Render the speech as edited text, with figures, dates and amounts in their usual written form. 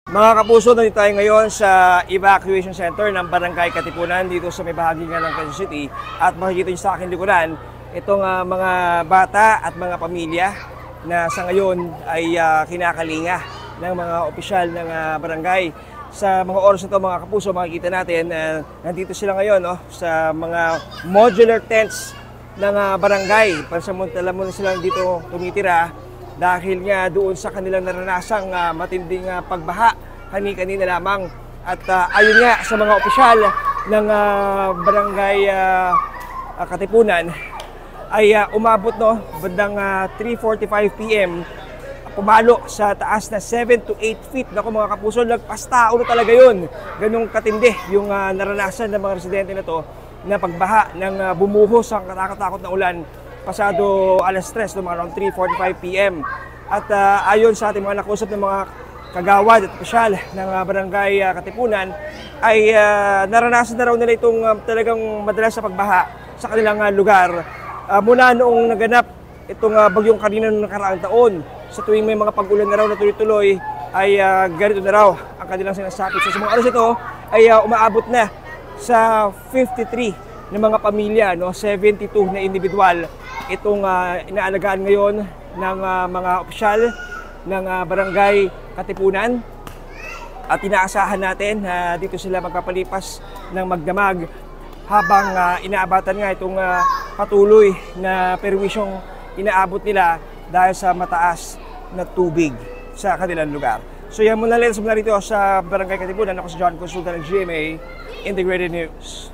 Mga kapuso, nandito tayo ngayon sa evacuation center ng Barangay Katipunan dito sa may bahagi nga ng Quezon City. At makikita nyo sa aking likuran, itong mga bata at mga pamilya na sa ngayon ay kinakalinga ng mga opisyal ng barangay. Sa mga oras na ito, mga kapuso, makikita natin na nandito sila ngayon sa mga modular tents ng barangay. Pansamantala muna sila dito tumitira dahil nga doon sa kanilang naranasang matinding pagbaha kanina lamang. At ayon nga sa mga opisyal ng barangay Katipunan ay umabot bandang 3:45 PM pumalo sa taas na 7 to 8 feet. Naku mga kapuso, nagpastao talaga yun. Ganong katindi yung naranasan ng mga residente na to na pagbaha ng bumuhos ang katakatakot na ulan pasado alas 3, around 3:45 PM. At ayon sa ating mga nakausap ng mga kagawad at opisyal ng barangay Katipunan ay naranasan na raw nila itong talagang madalas sa pagbaha sa kanilang lugar. Mula noong naganap itong bagyong Carina noong nakaraang taon, sa tuwing may mga pag-ulan na raw na tuloy-tuloy ay ganito na raw ang kanilang sinasapit. So sa mga oras ito ay umaabot na sa 53 ng mga pamilya, 72 na individual itong inaalagaan ngayon ng mga opisyal ng barangay Katipunan. At inaasahan natin na dito sila magpapalipas ng magdamag habang inaabatan nga itong patuloy na perwisyong inaabot nila dahil sa mataas na tubig sa kanilang lugar. So yan muna, ladies muna rito sa barangay Katipunan. Ako si John Consulta ng GMA Integrated News.